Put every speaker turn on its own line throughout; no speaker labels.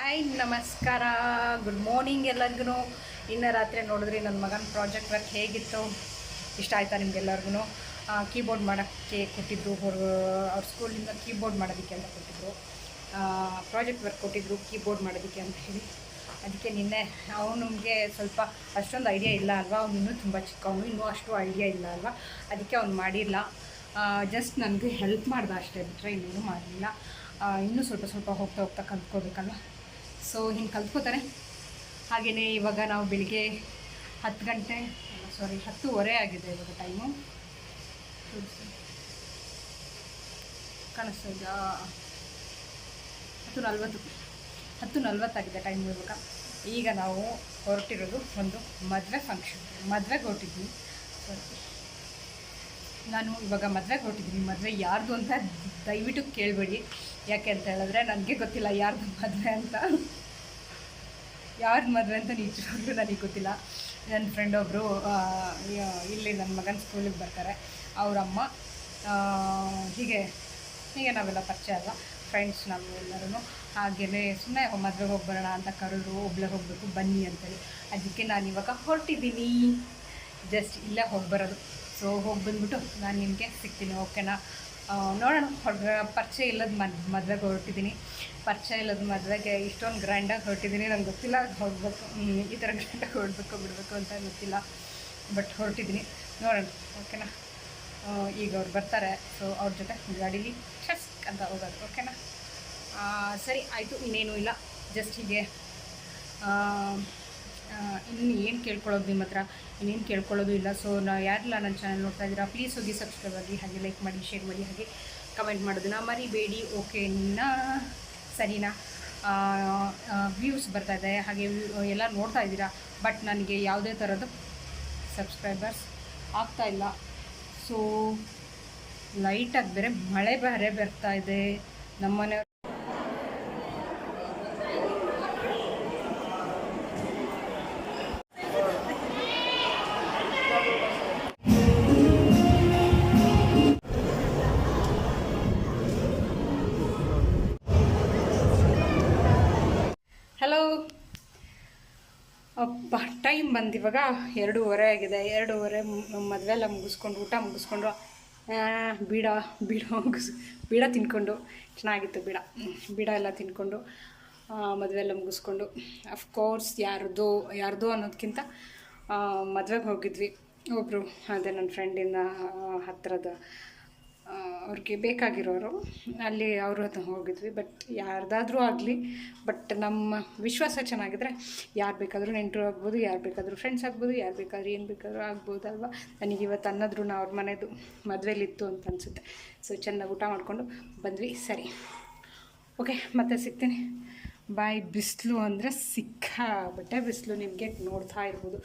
Hi ನಮಸ್ಕಾರ, good morning ಎಲ್ಲರಿಗೂ. ಇನ್ನು ರಾತ್ರಿ ನೋಡಿದ್ರಿ ನನ್ನ ಮಗನ ಪ್ರಾಜೆಕ್ಟ್ ವರ್ಕ್ ಹೇಗಿತ್ತು, ಇಷ್ಟ ಆಯಿತಾ ನಿಮಗೆಲ್ಲರಿಗೂ. ಕೀಬೋರ್ಡ್ ಮಾಡೋಕ್ಕೆ ಕೊಟ್ಟಿದ್ದರು, ಅವ್ರ ಸ್ಕೂಲಿಂದ ಕೀಬೋರ್ಡ್ ಮಾಡೋದಕ್ಕೆ ಅಂತ ಕೊಟ್ಟಿದ್ದರು. ಪ್ರಾಜೆಕ್ಟ್ ವರ್ಕ್ ಕೊಟ್ಟಿದ್ದರು ಕೀಬೋರ್ಡ್ ಮಾಡೋದಕ್ಕೆ ಅಂತ ಹೇಳಿ. ಅದಕ್ಕೆ ನಿನ್ನೆ ಅವನಿಗೆ ಸ್ವಲ್ಪ ಅಷ್ಟೊಂದು ಐಡಿಯಾ ಇಲ್ಲ ಅಲ್ವಾ, ಅವನು ಇನ್ನೂ ತುಂಬ ಚಿಕ್ಕವನು, ಇನ್ನೂ ಅಷ್ಟು ಐಡಿಯಾ ಇಲ್ಲ ಅಲ್ವಾ, ಅದಕ್ಕೆ ಅವ್ನು ಮಾಡಿಲ್ಲ. ಜಸ್ಟ್ ನನಗೆ ಹೆಲ್ಪ್ ಮಾಡ್ದೆ ಅಷ್ಟೇ, ಬಿಟ್ಟರೆ ಇನ್ನೇನು ಮಾಡಲಿಲ್ಲ. ಇನ್ನೂ ಸ್ವಲ್ಪ ಹೋಗ್ತಾ ಕಲ್ತ್ಕೋಬೇಕಲ್ವ. ಸೊ ಹಿಂಗೆ ಕಲ್ತ್ಕೋತಾರೆ. ಹಾಗೆಯೇ ಇವಾಗ ನಾವು ಬೆಳಿಗ್ಗೆ 10:30 ಆಗಿದೆ ಇವಾಗ ಟೈಮು. ಕಾಣಿಸ್ತಿದ್ದ 10:40 ಆಗಿದೆ ಟೈಮು ಇವಾಗ. ಈಗ ನಾವು ಹೊರಟಿರೋದು ಒಂದು ಮದುವೆಗೆ ಹೊರಟಿದ್ವಿ. ನಾನು ಇವಾಗ ಮದುವೆಗೆ ಹೊರಟಿದ್ದೀನಿ. ಮದುವೆ ಯಾರ್ದು ಅಂತ ದಯವಿಟ್ಟು ಕೇಳಬೇಡಿ, ಯಾಕೆ ಅಂತ ಹೇಳಿದ್ರೆ ನನಗೆ ಗೊತ್ತಿಲ್ಲ ಯಾರ್ದು ಮದುವೆ ಅಂತ. ಯಾರ್ದು ಮದುವೆ ಅಂತ ನಿಜವಾಗ್ಲೂ ನನಗೆ ಗೊತ್ತಿಲ್ಲ. ನನ್ನ ಫ್ರೆಂಡ್ ಒಬ್ಬರು ಇಲ್ಲಿ ನನ್ನ ಮಗನ ಸ್ಕೂಲಿಗೆ ಬರ್ತಾರೆ, ಅವರಮ್ಮ. ಹೀಗೆ ನಾವೆಲ್ಲ ಪರಿಚಯ ಅಲ್ಲ, ಫ್ರೆಂಡ್ಸ್ ನಾವು ಎಲ್ಲರೂ. ಹಾಗೆಯೇ ಸುಮ್ಮನೆ ಮದುವೆಗೆ ಹೋಗಿ ಬರೋಣ ಅಂತ ಕರೆದ್ರು, ಒಬ್ಬಳೇ ಹೋಗಬೇಕು ಬನ್ನಿ ಅಂತೇಳಿ. ಅದಕ್ಕೆ ನಾನು ಇವಾಗ ಹೊರಟಿದ್ದೀನಿ, ಜಸ್ಟ್ ಇಲ್ಲೇ ಹೋಗಿ ಬರೋದು. ಸೊ ಹೋಗಿ ಬಂದ್ಬಿಟ್ಟು ನಾನು ನಿಮಗೆ ಸಿಗ್ತೀನಿ, ಓಕೆನಾ? ನೋಡೋಣ. ಪರಿಚಯ ಇಲ್ಲದ ಮದುವೆಗೆ ಹೊರಟಿದ್ದೀನಿ. ಪರಿಚಯ ಇಲ್ಲದ ಮದುವೆಗೆ ಇಷ್ಟೊಂದು ಗ್ರ್ಯಾಂಡಾಗಿ ಹೊರಟಿದ್ದೀನಿ. ನನಗೆ ಗೊತ್ತಿಲ್ಲ ಹೋಗಬೇಕು, ಈ ಥರ ಗ್ರ್ಯಾಂಡಾಗಿ ಹೊರಡಬೇಕು ಬಿಡಬೇಕು ಅಂತ ಗೊತ್ತಿಲ್ಲ, ಬಟ್ ಹೊರಟಿದ್ದೀನಿ. ನೋಡೋಣ, ಓಕೆನಾ? ಈಗ ಅವ್ರು ಬರ್ತಾರೆ, ಸೊ ಅವ್ರ ಜೊತೆ ಗಾಡೀಲಿ ಶಸ್ಕ್ ಅಂತ ಹೋಗೋದು, ಓಕೆನಾ? ಸರಿ ಆಯಿತು, ಇನ್ನೇನು ಇಲ್ಲ. ಜಸ್ಟ್ ಹೀಗೆ ಇನ್ನು ಏನು ಕೇಳ್ಕೊಳ್ಳೋದು ನಿಮ್ಮ ಹತ್ರ, ಇನ್ನೇನು ಕೇಳ್ಕೊಳ್ಳೋದು ಇಲ್ಲ. ಸೊ ಯಾರೆಲ್ಲ ನನ್ನ ಚಾನಲ್ ನೋಡ್ತಾ ಇದ್ದೀರಾ, ಪ್ಲೀಸ್ ಹೋಗಿ ಸಬ್ಸ್ಕ್ರೈಬ್ ಆಗಿ, ಹಾಗೆ ಲೈಕ್ ಮಾಡಿ, ಶೇರ್ ಮಾಡಿ, ಹಾಗೆ ಕಮೆಂಟ್ ಮಾಡೋದನ್ನ ಮರಿಬೇಡಿ, ಓಕೆನಾ? ಸರಿನಾ? ವ್ಯೂಸ್ ಬರ್ತಾಯಿದೆ, ಹಾಗೆ ಎಲ್ಲ ನೋಡ್ತಾ ಇದ್ದೀರಾ, ಬಟ್ ನನಗೆ ಯಾವುದೇ ಥರದ್ದು ಸಬ್ಸ್ಕ್ರೈಬರ್ಸ್ ಆಗ್ತಾಯಿಲ್ಲ. ಸೊ ಲೈಟಾಗಿ ಮಳೆ ಬರ್ತಾಯಿದೆ ನಮ್ಮನೆ. ಹಲೋ ಅಪ್ಪ, ಟೈಮ್ ಬಂದು ಇವಾಗ 2:30 ಆಗಿದೆ. 2:30 ಮದುವೆ ಎಲ್ಲ ಮುಗಿಸ್ಕೊಂಡು, ಊಟ ಮುಗಿಸ್ಕೊಂಡು, ಬೀಡ ತಿನ್ಕೊಂಡು, ಚೆನ್ನಾಗಿತ್ತು ಬೀಡ ಎಲ್ಲ ತಿನ್ಕೊಂಡು, ಮದುವೆ ಎಲ್ಲ ಮುಗಿಸ್ಕೊಂಡು, ಅಫ್ಕೋರ್ಸ್ ಯಾರ್ದು ಅನ್ನೋದಕ್ಕಿಂತ ಮದುವೆಗೆ ಹೋಗಿದ್ವಿ. ಒಬ್ಬರು ಅದೇ ನನ್ನ ಫ್ರೆಂಡಿನ ಹತ್ತಿರದ ಅವ್ರಿಗೆ ಬೇಕಾಗಿರೋರು, ಅಲ್ಲಿ ಅವ್ರ ಹತ್ರ ಹೋಗಿದ್ವಿ. ಬಟ್ ಯಾರ್ದಾದ್ರೂ ಆಗಲಿ, ಬಟ್ ನಮ್ಮ ವಿಶ್ವಾಸ ಚೆನ್ನಾಗಿದ್ರೆ ಯಾರು ಬೇಕಾದರೂ ನೆಂಟರು ಆಗ್ಬೋದು, ಯಾರು ಬೇಕಾದರೂ ಫ್ರೆಂಡ್ಸ್ ಆಗ್ಬೋದು, ಯಾರು ಬೇಕಾದ್ರೂ ಏನು ಬೇಕಾದ್ರೂ ಆಗ್ಬೋದಲ್ವ. ನನಗೆ ಇವತ್ತು ಅನ್ನೋದ್ರು ಅವ್ರ ಮನೆಯದು ಮದುವೆಲಿತ್ತು ಅಂತ ಅನಿಸುತ್ತೆ. ಸೊ ಚೆನ್ನಾಗಿ ಊಟ ಮಾಡಿಕೊಂಡು ಬಂದ್ವಿ. ಸರಿ, ಓಕೆ, ಮತ್ತೆ ಸಿಗ್ತೀನಿ, ಬಾಯ್. ಬಿಸಿಲು ಅಂದರೆ ಸಿಕ್ಕಾಬಟ್ಟೆ ಬಿಸಿಲು, ನಿಮಗೆ ನೋಡ್ತಾ ಇರ್ಬೋದು.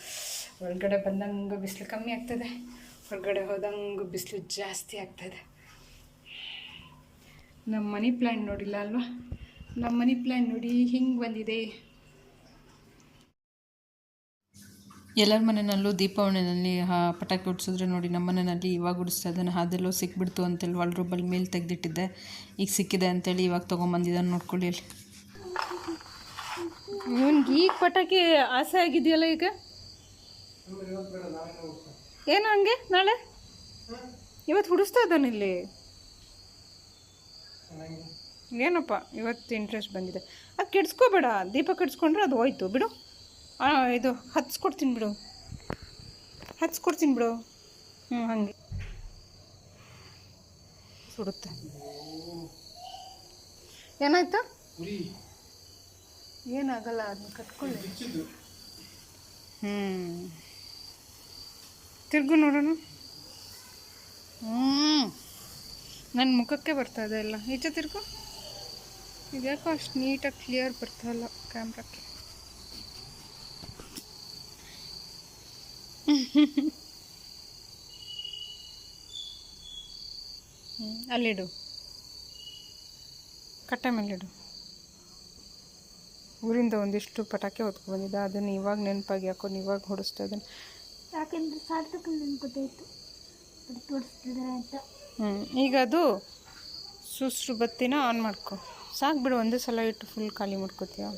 ಒಳಗಡೆ ಬಂದಂಗೆ ಬಿಸಿಲು ಕಮ್ಮಿ ಆಗ್ತದೆ, ಹೊರಗಡೆ ಹೋದಂಗೆ ಬಿಸಿಲು ಜಾಸ್ತಿ ಆಗ್ತಾಯಿದೆ. ನಮ್ಮ ಮನಿ ಪ್ಲ್ಯಾಂಟ್ ನೋಡಿಲ್ಲ ಅಲ್ವಾ? ನಮ್ಮ ಮನಿ ಪ್ಲ್ಯಾಂಟ್ ನೋಡಿ ಹಿಂಗೆ ಬಂದಿದೆ.
ಎಲ್ಲರ ಮನೆಯಲ್ಲೂ ದೀಪಾವಳಿನಲ್ಲಿ ಪಟಾಕಿ ಹೊಡ್ಸಿದ್ರೆ ನೋಡಿ, ನಮ್ಮ ಮನೆಯಲ್ಲಿ ಇವಾಗ ಹೊಡಿಸ್ತಾ ಇದ್ದಾನೆ. ಅದೆಲ್ಲೋ ಸಿಕ್ಬಿಡ್ತು ಅಂತೇಳಿ ವಾಲ್ಡ್ರೋಬಲ್ಲಿ ಮೇಲೆ ತೆಗೆದಿಟ್ಟಿದ್ದೆ, ಈಗ ಸಿಕ್ಕಿದೆ ಅಂತೇಳಿ ಇವಾಗ ತೊಗೊಂಬಂದಿದ್ದಾನೆ. ನೋಡ್ಕೊಳ್ಳಿ ಅಲ್ಲಿ.
ಇವನ್ಗೆ ಈಗ ಪಟಾಕಿ ಆಸೆ ಆಗಿದೆಯಲ್ಲ ಈಗ. ಏನು ಹಂಗೆ ನಾಳೆ ಇವತ್ತು ಹುಡಿಸ್ತಾ ಇದ್ದಾನೆ ಇಲ್ಲಿ. ಏನಪ್ಪ ಇವತ್ತು ಇಂಟ್ರೆಸ್ಟ್ ಬಂದಿದೆ. ಅದು ಕೆಡ್ಸ್ಕೋಬೇಡ, ದೀಪ ಕೆಡ್ಸ್ಕೊಂಡ್ರೆ ಅದು ಹೋಯ್ತು ಬಿಡು. ಇದು ಹಚ್ಕೊಡ್ತೀನಿ ಬಿಡು. ಹಾಗೆ ಸುಡುತ್ತೆ. ಏನಾಯ್ತು? ಏನಾಗಲ್ಲ, ಅದನ್ನ ಕಟ್ಕೊಳ್ಳಿ. ತಿರ್ಗು ನೋಡೋಣ. ನನ್ನ ಮುಖಕ್ಕೆ ಬರ್ತಾ ಇದೆ ಎಲ್ಲ. ಈಚೆ ತಿರ್ಗು. ಇದ್ಯಾಕೋ ಅಷ್ಟು ನೀಟಾಗಿ ಕ್ಲಿಯರ್ ಬರ್ತಾಯಿಲ್ಲ ಕ್ಯಾಮ್ರಕ್ಕೆ. ಅಲ್ಲಿಡು, ಕಟ್ಟೆ ಮೇಲಿಡು. ಊರಿಂದ ಒಂದಿಷ್ಟು ಪಟಾಕಿ ಹೊತ್ಕೊಂಡು ಬಂದಿದ್ದೆ, ಅದನ್ನು ಇವಾಗ ನೆನಪಾಗಿ ಹಾಕೊಂಡು ಇವಾಗ ಹೊಡಿಸ್ತಾ ಇದ್ದಾನೆ.
ಯಾಕೆಂದರೆ ಸಾರ್ಥಕ ನೆನ್ಕೋತಾಯಿತ್ತು ಹೊಡಿಸ್ತಿದ್ದಾರೆ ಅಂತ.
ಈಗ ಅದು ಸುಸ್ರು ಬತ್ತಿನ ಆನ್ ಮಾಡ್ಕೊ. ಸಾಕು ಬಿಡು, ಒಂದೇ ಸಲ ಇಟ್ಟು ಫುಲ್ ಖಾಲಿ ಮಾಡ್ಕೋತೀಯ.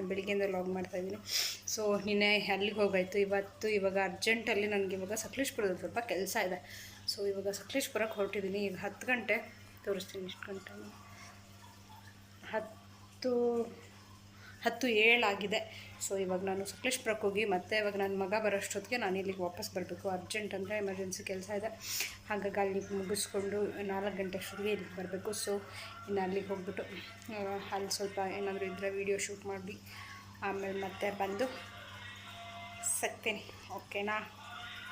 ಬೆಳಿಗ್ಗೆಯಿಂದ ಲಾಗ್ ಮಾಡ್ತಾಯಿದ್ದೀನಿ. ಸೊ ನಿನ್ನೆ ಅಲ್ಲಿಗೆ ಹೋಗಾಯಿತು. ಇವಾಗ ಅರ್ಜೆಂಟಲ್ಲಿ ನನಗೆ ಇವಾಗ ಸಕಲೇಶ್ಪುರದಲ್ಲಿ ಸ್ವಲ್ಪ ಕೆಲಸ ಇದೆ. ಸೊ ಇವಾಗ ಸಕಲೇಶ್ಪುರಕ್ಕೆ ಹೊರಟಿದ್ದೀನಿ. ಈಗ 10 ಗಂಟೆ ತೋರಿಸ್ತೀನಿ. ಎಷ್ಟು ಗಂಟೆ? 10:07 ಆಗಿದೆ. ಸೊ ಇವಾಗ ನಾನು ಸಕಲೇಶ್ಪುರಕ್ಕೆ ಹೋಗಿ ಮತ್ತೆ ಇವಾಗ ನನ್ನ ಮಗ ಬರೋಷ್ಟೊತ್ತಿಗೆ ನಾನು ಇಲ್ಲಿಗೆ ವಾಪಸ್ ಬರಬೇಕು. ಅರ್ಜೆಂಟ್ ಅಂದರೆ ಎಮರ್ಜೆನ್ಸಿ ಕೆಲಸ ಇದೆ. ಹಾಗಾಗಿ ಅಲ್ಲಿಗೆ ಮುಗಿಸ್ಕೊಂಡು 4 ಗಂಟೆ ಅಷ್ಟೊತ್ತಿಗೆ ಇಲ್ಲಿಗೆ ಬರಬೇಕು. ಸೊ ಇನ್ನು ಅಲ್ಲಿಗೆ ಹೋಗ್ಬಿಟ್ಟು ಅಲ್ಲಿ ಸ್ವಲ್ಪ ಏನಾದರೂ ಇದ್ದರೆ ವೀಡಿಯೋ ಶೂಟ್ ಮಾಡಿ ಆಮೇಲೆ ಮತ್ತೆ ಬಂದು ಸಿಗ್ತೀನಿ. ಓಕೆನಾ?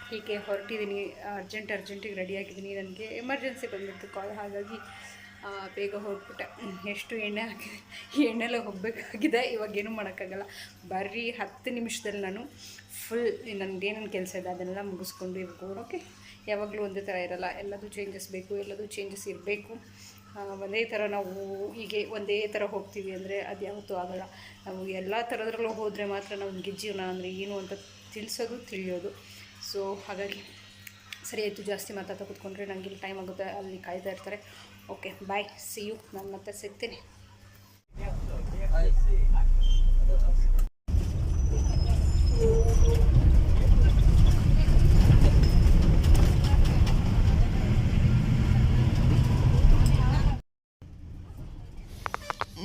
ಹೀಗೆ ಹೊರಟಿದ್ದೀನಿ. ಅರ್ಜೆಂಟಿಗೆ ರೆಡಿಯಾಗಿದ್ದೀನಿ. ನನಗೆ ಎಮರ್ಜೆನ್ಸಿ ಬಂದಿತ್ತು ಕಾಲ್, ಹಾಗಾಗಿ ಬೇಗ ಹೋಗ್ಬಿಟ್ಟೆ. ಎಷ್ಟು ಎಣ್ಣೆ ಹಾಕಿದೆ, ಈ ಎಣ್ಣೆಲ್ಲೇ ಹೋಗಬೇಕಾಗಿದೆ. ಇವಾಗೇನು ಮಾಡೋಕ್ಕಾಗಲ್ಲ. ಬರೀ 10 ನಿಮಿಷದಲ್ಲಿ ನಾನು ಫುಲ್ ನನಗೇನೇನು ಕೆಲಸ ಇದೆ ಅದನ್ನೆಲ್ಲ ಮುಗಿಸ್ಕೊಂಡು ಇವಾಗ ಹೋಗೋಕ್ಕೆ. ಯಾವಾಗಲೂ ಒಂದೇ ಥರ ಇರಲ್ಲ, ಎಲ್ಲದೂ ಚೇಂಜಸ್ ಬೇಕು, ಎಲ್ಲದೂ ಚೇಂಜಸ್ ಇರಬೇಕು. ಒಂದೇ ಥರ ನಾವು ಹೀಗೆ ಒಂದೇ ಥರ ಹೋಗ್ತೀವಿ ಅಂದರೆ ಅದು ಯಾವತ್ತೂ ಆಗೋಲ್ಲ. ನಾವು ಎಲ್ಲ ಥರದ್ರಲ್ಲೂ ಹೋದರೆ ಮಾತ್ರ ನಮಗೆ ಜೀವನ ಅಂದರೆ ಏನು ಅಂತ ತಿಳಿಯೋದು. ಸೊ ಹಾಗಾಗಿ ಸರಿ ಆಯಿತು. ಜಾಸ್ತಿ ಮಾತಾಡ್ತಾ ಕೂತ್ಕೊಂಡ್ರೆ ನನಗೆ ಇಲ್ಲಿ ಟೈಮ್ ಆಗುತ್ತೆ, ಅಲ್ಲಿ ಕಾಯ್ತಾ ಇರ್ತಾರೆ. Okay, bye, see you. ನಾನು ಮತ್ತೆ ಸಿಗ್ತೀನಿ.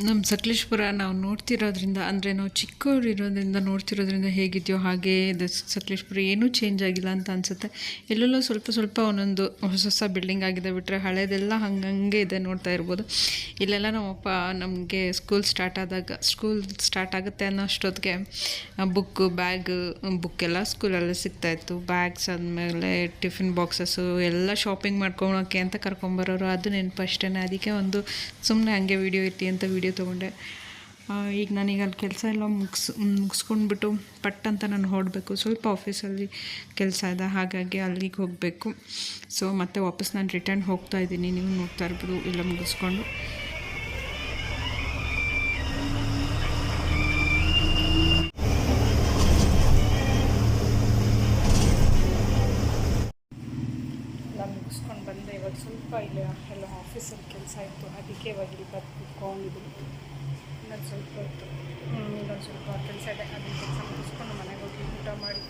ನಮ್ಮ ಸಕಲೇಶ್ಪುರ ನಾವು ನೋಡ್ತಿರೋದ್ರಿಂದ, ಅಂದರೆ ನಾವು ಚಿಕ್ಕವ್ರು ಇರೋದ್ರಿಂದ ನೋಡ್ತಿರೋದ್ರಿಂದ ಹೇಗಿದೆಯೋ ಹಾಗೇ ಇದೆ ಸಕಲೇಶ್ಪುರ. ಏನೂ ಚೇಂಜ್ ಆಗಿಲ್ಲ ಅಂತ ಅನಿಸುತ್ತೆ. ಎಲ್ಲೆಲ್ಲೋ ಸ್ವಲ್ಪ ಒಂದೊಂದು ಹೊಸ ಬಿಲ್ಡಿಂಗ್ ಆಗಿದೆ, ಬಿಟ್ಟರೆ ಹಳೇದೆಲ್ಲ ಹಂಗೆ ಇದೆ. ನೋಡ್ತಾ ಇರ್ಬೋದು. ಇಲ್ಲೆಲ್ಲ ನಮ್ಮಪ್ಪ ನಮಗೆ ಸ್ಕೂಲ್ ಸ್ಟಾರ್ಟ್ ಆಗುತ್ತೆ ಅನ್ನೋ ಅಷ್ಟೊತ್ತಿಗೆ ಬುಕ್ಕೆಲ್ಲ ಸ್ಕೂಲಲ್ಲೇ ಸಿಗ್ತಾಯಿತ್ತು. ಬ್ಯಾಗ್ಸ್ ಆದಮೇಲೆ ಟಿಫಿನ್ ಬಾಕ್ಸಸ್ಸು ಎಲ್ಲ ಶಾಪಿಂಗ್ ಮಾಡ್ಕೊಳೋಕ್ಕೆ ಅಂತ ಕರ್ಕೊಂಬರೋರು. ಅದು ನೆನಪು ಅಷ್ಟೇ. ಅದಕ್ಕೆ ಒಂದು ಸುಮ್ಮನೆ ಹಂಗೆ ವೀಡಿಯೋ ಇರ್ತಿ ಅಂತ ವೀಡಿಯೋ ತೊಗೊಂಡೆ. ಈಗ ನಾನೀಗ ಅಲ್ಲಿ ಕೆಲಸ ಎಲ್ಲ ಮುಗಿಸ್ಕೊಂಡ್ಬಿಟ್ಟು ಪಟ್ಟಂತ ನಾನು ಹೊರಡಬೇಕು. ಸ್ವಲ್ಪ ಆಫೀಸಲ್ಲಿ ಕೆಲಸ ಇದೆ, ಹಾಗಾಗಿ ಅಲ್ಲಿಗೆ ಹೋಗಬೇಕು. ಸೊ ಮತ್ತೆ ವಾಪಸ್ ನಾನು ರಿಟರ್ನ್ ಹೋಗ್ತಾ ಇದ್ದೀನಿ. ನೀವು ನೋಡ್ತಾ ಇರ್ಬೋದು ಎಲ್ಲ ಮುಗಿಸ್ಕೊಂಡು.
ಮುಗಿಸ್ಕೊಂಡು ಬಂದೆ. ಇವಾಗ ಸ್ವಲ್ಪ ಇಲ್ಲ ಎಲ್ಲ ಆಫೀಸಲ್ಲಿ ಕೆಲಸ ಇತ್ತು, ಅದಕ್ಕೆ ಇವಾಗ ಇಲ್ಲಿ ಕುತ್ಕೊಂಡಿದ್ದೀನಿ. ಇನ್ನೊಂದು ಸ್ವಲ್ಪ ಕೆಲಸ ಇದೆ. ಅದನ್ನು ಕೆಲಸ ಮುಗಿಸ್ಕೊಂಡು ಮನೆಗೆ ಹೋಗಿ ಊಟ ಮಾಡಿ